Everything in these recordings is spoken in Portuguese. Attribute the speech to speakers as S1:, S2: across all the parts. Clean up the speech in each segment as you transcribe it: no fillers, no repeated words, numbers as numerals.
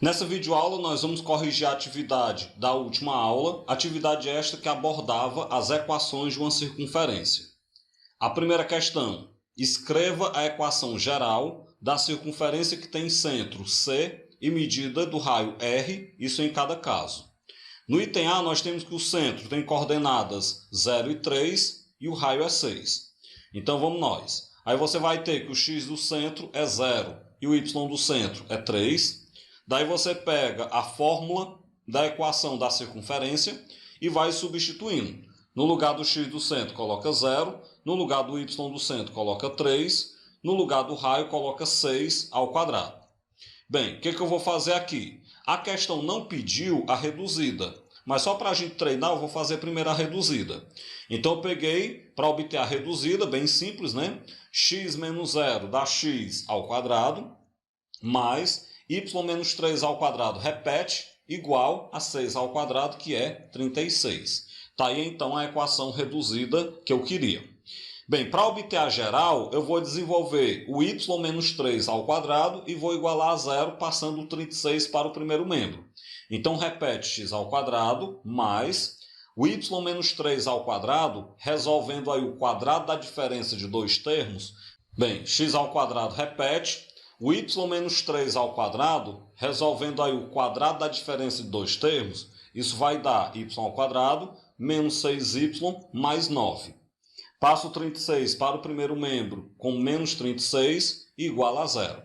S1: Nessa videoaula nós vamos corrigir a atividade da última aula, atividade esta que abordava as equações de uma circunferência. A primeira questão: escreva a equação geral da circunferência que tem centro C e medida do raio R, isso em cada caso. No item A nós temos que o centro tem coordenadas 0 e 3 e o raio é 6. Então vamos nós. Aí você vai ter que o x do centro é 0 e o y do centro é 3. Daí você pega a fórmula da equação da circunferência e vai substituindo. No lugar do x do centro coloca 0, no lugar do y do centro coloca 3, no lugar do raio coloca 6 ao quadrado. Bem, o que eu vou fazer aqui? A questão não pediu a reduzida, mas só para a gente treinar eu vou fazer primeiro a reduzida. Então eu peguei, para obter a reduzida, bem simples, né? X menos 0 dá x ao quadrado, mais y menos 3 ao quadrado repete, igual a 6 ao quadrado, que é 36. Está aí então a equação reduzida que eu queria. Bem, para obter a geral, eu vou desenvolver o y menos 3 ao quadrado e vou igualar a zero, passando o 36 para o primeiro membro. Então repete x ao quadrado mais o y menos 3 ao quadrado, resolvendo aí o quadrado da diferença de dois termos. Bem, x ao quadrado repete. O y menos 3 ao quadrado, resolvendo aí o quadrado da diferença de dois termos, isso vai dar y ao quadrado menos 6y mais 9. Passo o 36 para o primeiro membro com menos 36 igual a zero.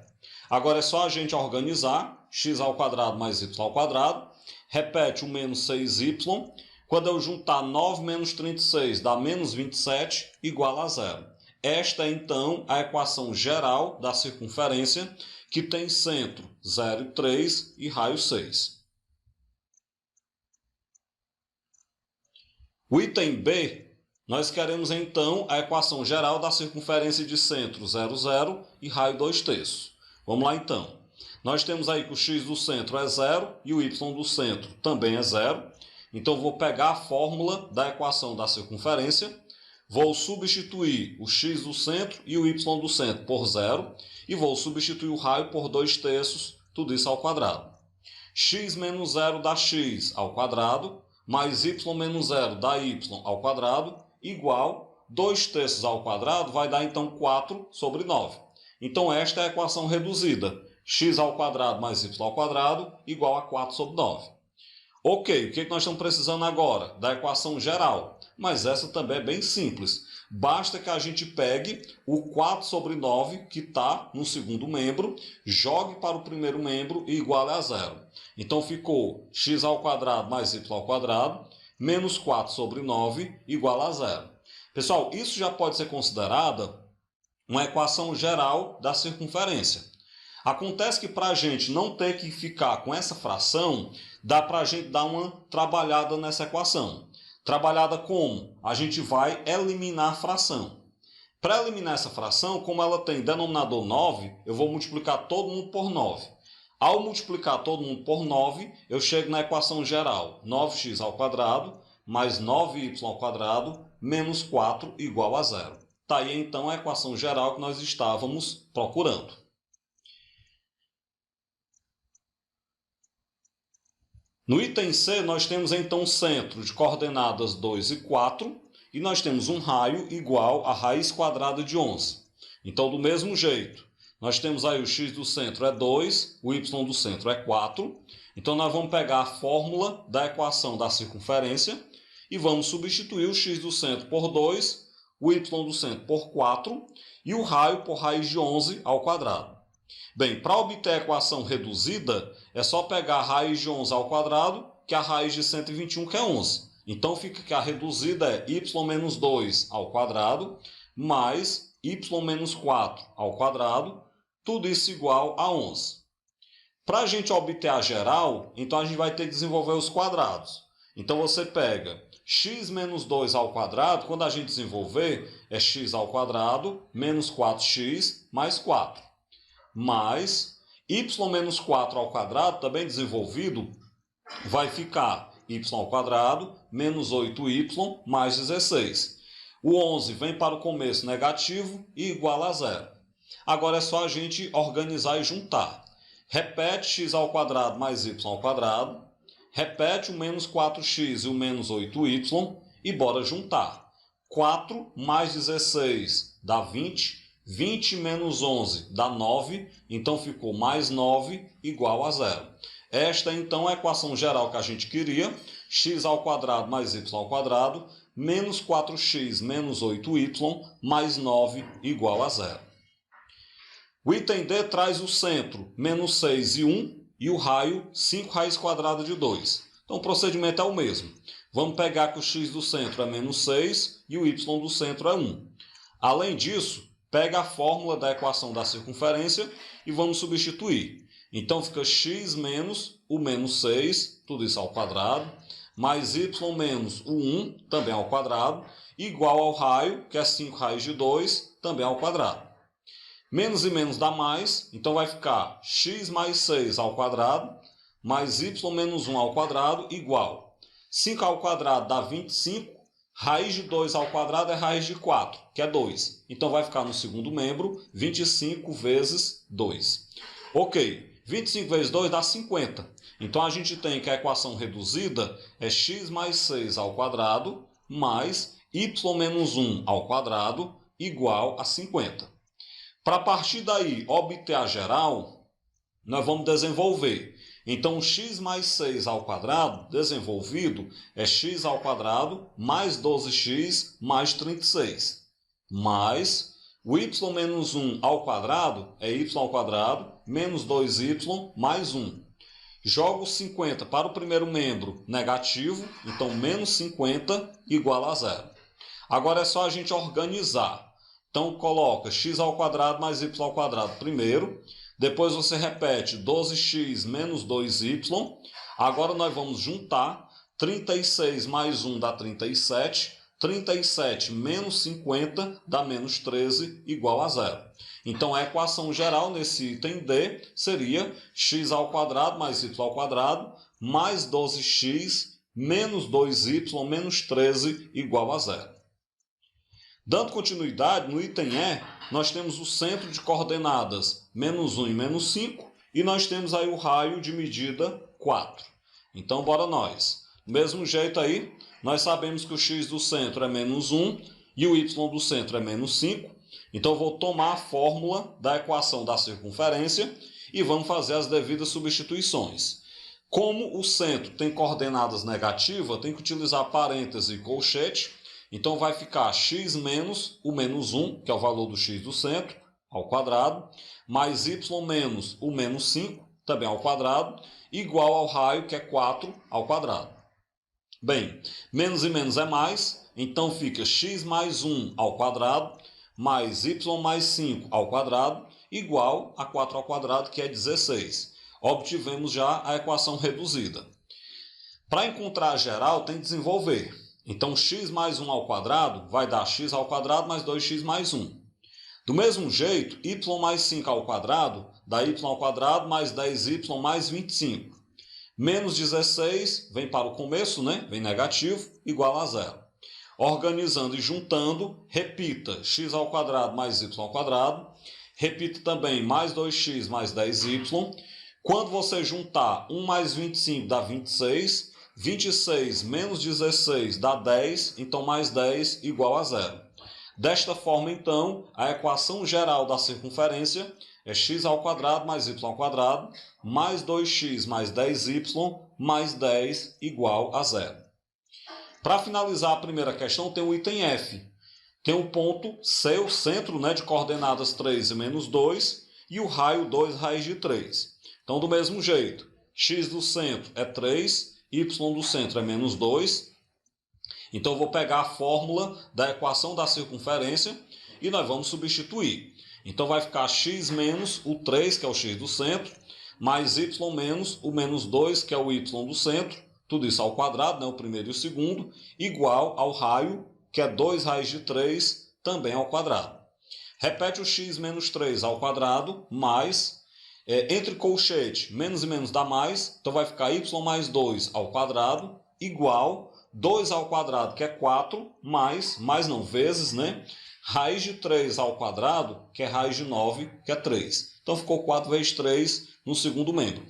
S1: Agora é só a gente organizar x ao quadrado mais y ao quadrado, repete o menos 6y, quando eu juntar 9 menos 36 dá menos 27 igual a zero. Esta é, então, a equação geral da circunferência, que tem centro 0 e 3 e raio 6. O item B, nós queremos, então, a equação geral da circunferência de centro 0, 0 e raio 2/3. Vamos lá, então. Nós temos aí que o x do centro é 0 e o y do centro também é 0. Então, vou pegar a fórmula da equação da circunferência. Vou substituir o x do centro e o y do centro por 0 e vou substituir o raio por 2/3, tudo isso ao quadrado. X menos 0 dá x ao quadrado, mais y menos 0 dá y ao quadrado, igual 2/3 ao quadrado vai dar então 4 sobre 9. Então esta é a equação reduzida, x ao quadrado mais y ao quadrado igual a 4 sobre 9. Ok, o que nós estamos precisando agora? Da equação geral. Mas essa também é bem simples. Basta que a gente pegue o 4 sobre 9, que está no segundo membro, jogue para o primeiro membro e iguale a zero. Então ficou x ao quadrado mais y ao quadrado, menos 4 sobre 9, igual a zero. Pessoal, isso já pode ser considerada uma equação geral da circunferência. Acontece que para a gente não ter que ficar com essa fração, dá para a gente dar uma trabalhada nessa equação. Trabalhada como? A gente vai eliminar a fração. Para eliminar essa fração, como ela tem denominador 9, eu vou multiplicar todo mundo por 9. Ao multiplicar todo mundo por 9, eu chego na equação geral. 9x ao quadrado mais 9y ao quadrado menos 4 igual a zero. Está aí então a equação geral que nós estávamos procurando. No item C, nós temos então um centro de coordenadas 2 e 4 e nós temos um raio igual a raiz quadrada de 11. Então, do mesmo jeito, nós temos aí o x do centro é 2, o y do centro é 4. Então, nós vamos pegar a fórmula da equação da circunferência e vamos substituir o x do centro por 2, o y do centro por 4 e o raio por raiz de 11 ao quadrado. Bem, para obter a equação reduzida, é só pegar a raiz de 11 ao quadrado, que é a raiz de 121, que é 11. Então, fica que a reduzida é y menos 2 ao quadrado, mais y menos 4 ao quadrado, tudo isso igual a 11. Para a gente obter a geral, então a gente vai ter que desenvolver os quadrados. Então, você pega x menos 2 ao quadrado, quando a gente desenvolver, é x ao quadrado menos 4x mais 4. Mais y menos 4 ao quadrado, também desenvolvido, vai ficar y ao quadrado menos 8y mais 16. O 11 vem para o começo negativo e igual a zero. Agora é só a gente organizar e juntar. repete x ao quadrado mais y ao quadrado, repete o menos 4x e o menos 8y e bora juntar. 4 mais 16 dá 20, 20 menos 11 dá 9, então ficou mais 9 igual a zero. Esta então é a equação geral que a gente queria, x ao quadrado mais y ao quadrado, menos 4x menos 8y mais 9 igual a zero. O item D traz o centro, menos 6 e 1, e o raio, 5 raiz quadrada de 2. Então o procedimento é o mesmo. Vamos pegar que o x do centro é menos 6 e o y do centro é 1. Além disso, pega a fórmula da equação da circunferência e vamos substituir. Então fica x menos o menos 6, tudo isso ao quadrado, mais y menos o 1, também ao quadrado, igual ao raio, que é 5 raiz de 2, também ao quadrado. Menos e menos dá mais, então vai ficar x mais 6 ao quadrado, mais y menos 1 ao quadrado, igual. 5 ao quadrado dá 25, raiz de 2 ao quadrado é raiz de 4, que é 2. Então vai ficar no segundo membro, 25 vezes 2. Ok, 25 vezes 2 dá 50. Então a gente tem que a equação reduzida é x mais 6 ao quadrado, mais y menos 1 ao quadrado, igual a 50. Para partir daí obter a geral, nós vamos desenvolver. Então, x mais 6 ao quadrado, desenvolvido, é x ao quadrado mais 12x mais 36. Mais o y menos 1 ao quadrado é y ao quadrado menos 2y mais 1. Jogo 50 para o primeiro membro negativo, então menos 50 igual a zero. Agora é só a gente organizar. Então, coloca x ao quadrado mais y ao quadrado primeiro. Depois você repete 12x menos 2y. Agora nós vamos juntar. 36 mais 1 dá 37. 37 menos 50 dá menos 13 igual a zero. Então, a equação geral nesse item D seria x ao quadrado mais y ao quadrado mais 12x menos 2y menos 13 igual a zero. Dando continuidade, no item E, nós temos o centro de coordenadas menos 1 e menos 5, e nós temos aí o raio de medida 4. Então, bora nós. Do mesmo jeito aí, nós sabemos que o x do centro é menos 1 e o y do centro é menos 5. Então, eu vou tomar a fórmula da equação da circunferência e vamos fazer as devidas substituições. Como o centro tem coordenadas negativas, tem que utilizar parêntese e colchete. Então, vai ficar x menos o menos 1, que é o valor do x do centro, ao quadrado, mais y menos o menos 5, também ao quadrado, igual ao raio, que é 4, ao quadrado. Bem, menos e menos é mais, então fica x mais 1 ao quadrado, mais y mais 5 ao quadrado, igual a 4 ao quadrado, que é 16. Obtivemos já a equação reduzida. Para encontrar a geral, tem que desenvolver. Então, x mais 1 ao quadrado vai dar x ao quadrado mais 2x mais 1. Do mesmo jeito, y mais 5 ao quadrado dá y ao quadrado mais 10y mais 25. Menos 16 vem para o começo, né? Vem negativo, igual a zero. Organizando e juntando, repita x ao quadrado mais y ao quadrado. Repita também mais 2x mais 10y. Quando você juntar 1 mais 25 dá 26. 26 menos 16 dá 10, então mais 10 igual a zero. Desta forma, então, a equação geral da circunferência é x ao quadrado mais y ao quadrado, mais 2x mais 10y, mais 10 igual a zero. Para finalizar a primeira questão, tem o item F. Tem o ponto C, o centro, né, de coordenadas 3 e menos 2, e o raio 2 raiz de 3. Então, do mesmo jeito, x do centro é 3, y do centro é menos 2. Então, eu vou pegar a fórmula da equação da circunferência e nós vamos substituir. Então, vai ficar x menos o 3, que é o x do centro, mais y menos o menos 2, que é o y do centro, tudo isso ao quadrado, né, o primeiro e o segundo, igual ao raio, que é 2 raiz de 3, também ao quadrado. Repete o x menos 3 ao quadrado, mais... entre colchete, menos e menos dá mais, então vai ficar y mais 2 ao quadrado, igual 2 ao quadrado, que é 4, mais não, vezes, né? raiz de 3 ao quadrado, que é raiz de 9, que é 3. Então ficou 4 vezes 3 no segundo membro.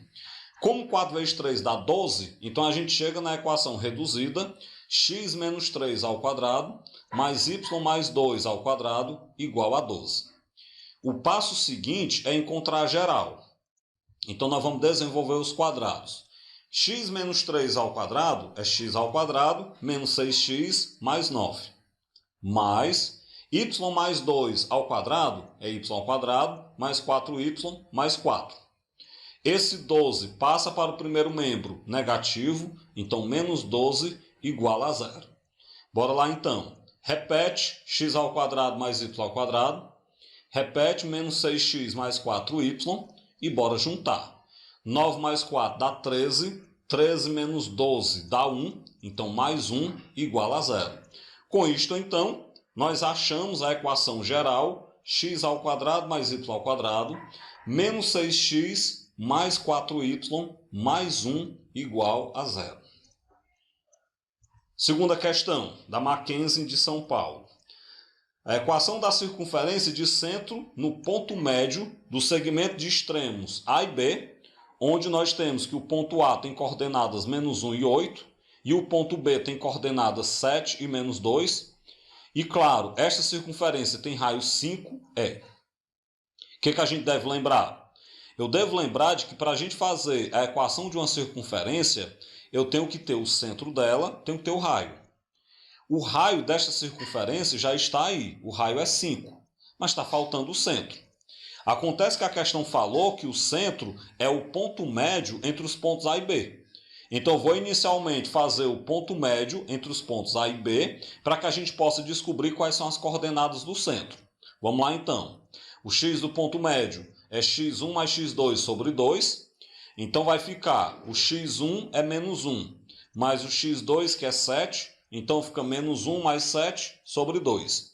S1: Como 4 vezes 3 dá 12, então a gente chega na equação reduzida, x menos 3 ao quadrado, mais y mais 2 ao quadrado, igual a 12. O passo seguinte é encontrar a geral. Então nós vamos desenvolver os quadrados. X menos 3 ao quadrado é x ao quadrado menos 6x mais 9. Mais y mais 2 ao quadrado é y ao quadrado mais 4y mais 4. Esse 12 passa para o primeiro membro negativo, então menos 12 igual a 0. Bora lá então. Repete x ao quadrado mais y ao quadrado. Repete menos 6x mais 4y e bora juntar. 9 mais 4 dá 13. 13 menos 12 dá 1. Então mais 1 igual a 0. Com isto então, nós achamos a equação geral x ao quadrado mais y ao quadrado menos 6x mais 4y mais 1 igual a 0. Segunda questão, da Mackenzie de São Paulo. A equação da circunferência de centro no ponto médio do segmento de extremos A e B, onde nós temos que o ponto A tem coordenadas menos 1 e 8, e o ponto B tem coordenadas 7 e menos 2. E claro, esta circunferência tem raio 5, é. O que a gente deve lembrar? Eu devo lembrar de que para a gente fazer a equação de uma circunferência, eu tenho que ter o centro dela, tenho que ter o raio. O raio desta circunferência já está aí, o raio é 5, mas está faltando o centro. Acontece que a questão falou que o centro é o ponto médio entre os pontos A e B. Então, eu vou inicialmente fazer o ponto médio entre os pontos A e B para que a gente possa descobrir quais são as coordenadas do centro. Vamos lá, então. O x do ponto médio é x1 mais x2 sobre 2. Então, vai ficar o x1 é menos 1, mais o x2, que é 7. Então, fica menos 1 mais 7 sobre 2.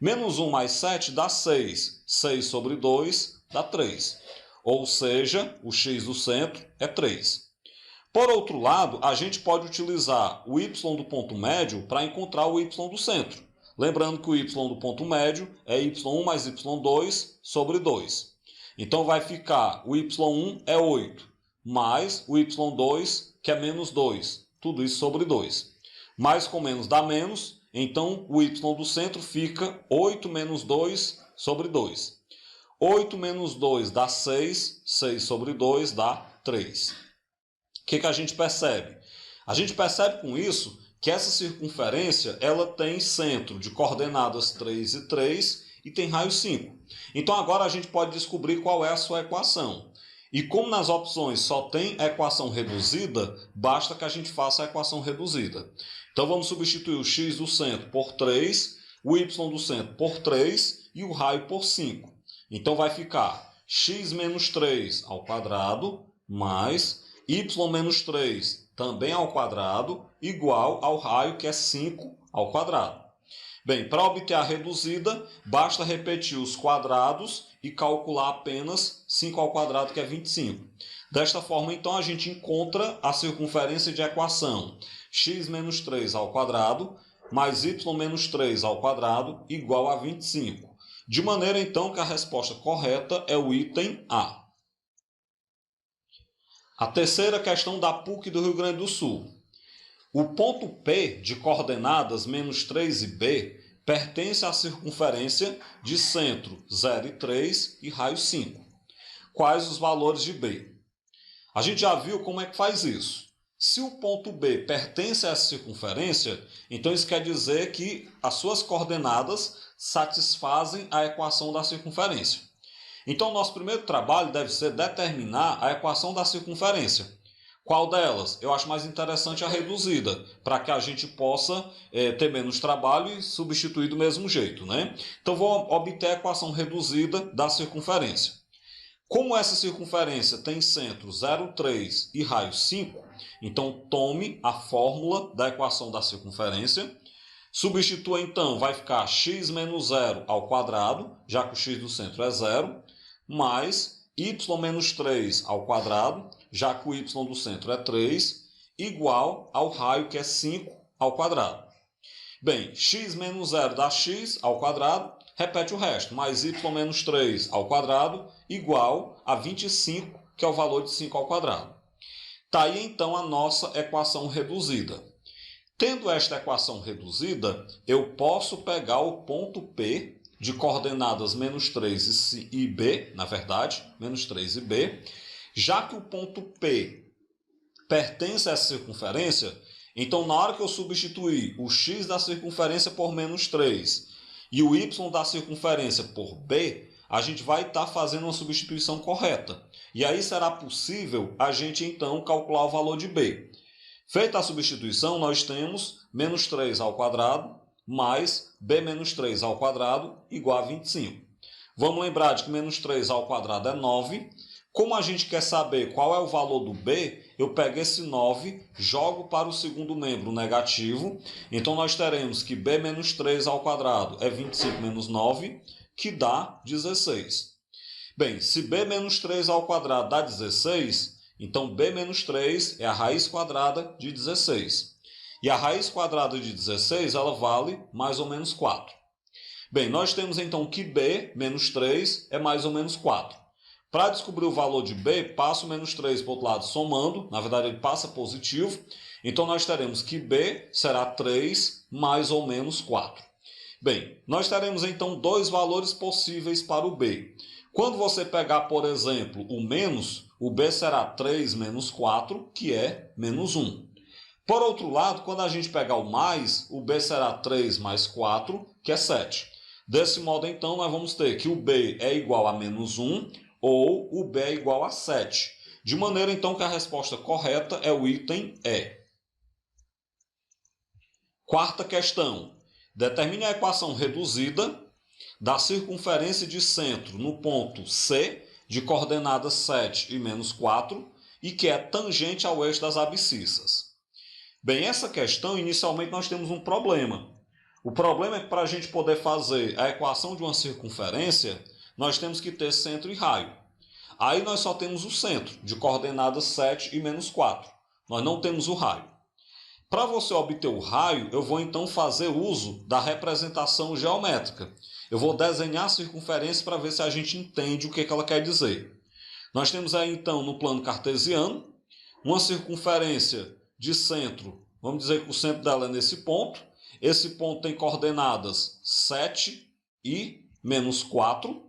S1: Menos 1 mais 7 dá 6. 6 sobre 2 dá 3. Ou seja, o x do centro é 3. Por outro lado, a gente pode utilizar o y do ponto médio para encontrar o y do centro. Lembrando que o y do ponto médio é y1 mais y2 sobre 2. Então vai ficar o y1 é 8, mais o y2, que é menos 2. Tudo isso sobre 2. Mais com menos dá menos, então o y do centro fica 8 menos 2 sobre 2. 8 menos 2 dá 6, 6 sobre 2 dá 3. O que a gente percebe? A gente percebe com isso que essa circunferência ela tem centro de coordenadas 3 e 3 e tem raio 5. Então agora a gente pode descobrir qual é a sua equação. E como nas opções só tem a equação reduzida, basta que a gente faça a equação reduzida. Então vamos substituir o x do centro por 3, o y do centro por 3 e o raio por 5. Então vai ficar x menos 3 ao quadrado mais y menos 3 também ao quadrado igual ao raio que é 5 ao quadrado. Bem, para obter a reduzida, basta repetir os quadrados e calcular apenas 5 ao quadrado, que é 25. Desta forma, então, a gente encontra a circunferência de equação x menos 3 ao quadrado mais y menos 3 ao quadrado igual a 25. De maneira, então, que a resposta correta é o item A. A terceira questão da PUC do Rio Grande do Sul. O ponto P de coordenadas menos 3 e B pertence à circunferência de centro 0 e 3 e raio 5. Quais os valores de B? A gente já viu como é que faz isso. Se o ponto B pertence a essa circunferência, então isso quer dizer que as suas coordenadas satisfazem a equação da circunferência. Então, nosso primeiro trabalho deve ser determinar a equação da circunferência. Qual delas? Eu acho mais interessante a reduzida, para que a gente possa ter menos trabalho e substituir do mesmo jeito, né? Então, vou obter a equação reduzida da circunferência. Como essa circunferência tem centro 0,3 e raio 5, então tome a fórmula da equação da circunferência. Substitua, então, vai ficar x menos 0 ao quadrado, já que o x do centro é 0, mais y menos 3 ao quadrado, já que o y do centro é 3, igual ao raio que é 5 ao quadrado. Bem, x menos 0 dá x ao quadrado, repete o resto, mais y menos 3 ao quadrado, igual a 25, que é o valor de 5 ao quadrado. Está aí então a nossa equação reduzida. Tendo esta equação reduzida, eu posso pegar o ponto P de coordenadas menos 3 e B, na verdade, menos 3 e B, já que o ponto P pertence a essa circunferência, então na hora que eu substituir o x da circunferência por menos 3 e o y da circunferência por B, a gente vai estar fazendo uma substituição correta. E aí será possível a gente então calcular o valor de B. Feita a substituição, nós temos menos 3 ao quadrado mais b menos 3 ao quadrado igual a 25. Vamos lembrar de que menos 3 ao quadrado é 9. Como a gente quer saber qual é o valor do b, eu pego esse 9, jogo para o segundo membro negativo. Então nós teremos que b menos 3 ao quadrado é 25 menos 9, que dá 16. Bem, se b menos 3 ao quadrado dá 16, então b menos 3 é a raiz quadrada de 16. E a raiz quadrada de 16 ela vale mais ou menos 4. Bem, nós temos então que b menos 3 é mais ou menos 4. Para descobrir o valor de b, passa o menos 3 para o outro lado somando, na verdade ele passa positivo, então nós teremos que b será 3 mais ou menos 4. Bem, nós teremos então dois valores possíveis para o b. Quando você pegar, por exemplo, o menos, o b será 3 menos 4, que é menos 1. Por outro lado, quando a gente pegar o mais, o b será 3 mais 4, que é 7. Desse modo, então, nós vamos ter que o b é igual a menos 1 ou o b é igual a 7. De maneira, então, que a resposta correta é o item E. Quarta questão. Determine a equação reduzida da circunferência de centro no ponto C, de coordenadas 7 e menos 4, e que é tangente ao eixo das abscissas. Bem, essa questão, inicialmente, nós temos um problema. O problema é que para a gente poder fazer a equação de uma circunferência, nós temos que ter centro e raio. Aí nós só temos o centro, de coordenadas 7 e menos 4. Nós não temos o raio. Para você obter o raio, eu vou então fazer uso da representação geométrica. Eu vou desenhar a circunferência para ver se a gente entende o que ela quer dizer. Nós temos aí então no plano cartesiano uma circunferência de centro, vamos dizer que o centro dela é nesse ponto. Esse ponto tem coordenadas 7 e menos 4.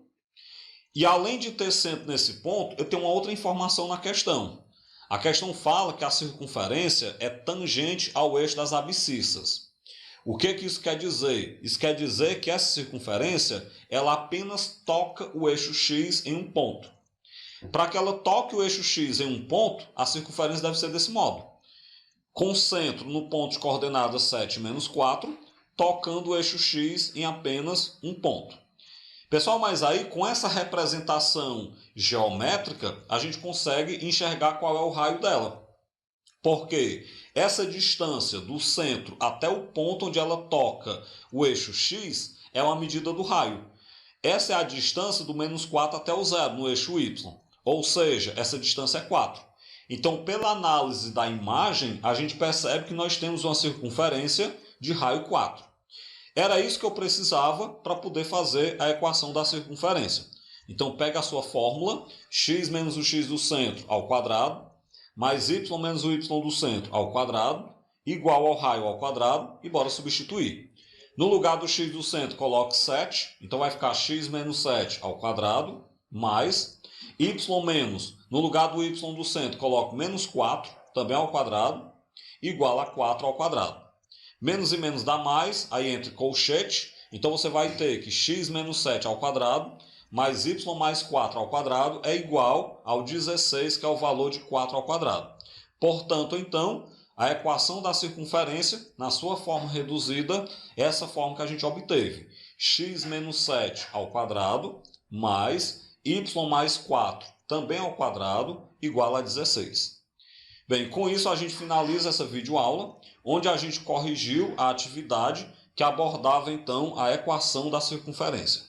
S1: E além de ter centro nesse ponto, eu tenho uma outra informação na questão. A questão fala que a circunferência é tangente ao eixo das abscissas. O que isso quer dizer? Isso quer dizer que essa circunferência ela apenas toca o eixo x em um ponto. Para que ela toque o eixo x em um ponto, a circunferência deve ser desse modo. Com centro no ponto de coordenadas 7 menos 4, tocando o eixo x em apenas um ponto. Pessoal, mas aí com essa representação geométrica, a gente consegue enxergar qual é o raio dela. Porque essa distância do centro até o ponto onde ela toca o eixo x é uma medida do raio. Essa é a distância do menos 4 até o zero no eixo y. Ou seja, essa distância é 4. Então, pela análise da imagem, a gente percebe que nós temos uma circunferência de raio 4. Era isso que eu precisava para poder fazer a equação da circunferência. Então, pega a sua fórmula, x menos o x do centro ao quadrado, mais y menos o y do centro ao quadrado, igual ao raio ao quadrado, e bora substituir. No lugar do x do centro, coloque 7, então vai ficar x menos 7 ao quadrado, mais y menos, no lugar do y do centro, coloco menos 4, também ao quadrado, igual a 4 ao quadrado. Menos e menos dá mais, aí entra colchete, então você vai ter que x menos 7 ao quadrado, mais y mais 4 ao quadrado é igual ao 16, que é o valor de 4 ao quadrado. Portanto, então, a equação da circunferência, na sua forma reduzida, é essa forma que a gente obteve. X menos 7 ao quadrado, mais y mais 4, também ao quadrado, igual a 16. Bem, com isso a gente finaliza essa videoaula, onde a gente corrigiu a atividade que abordava, então, a equação da circunferência.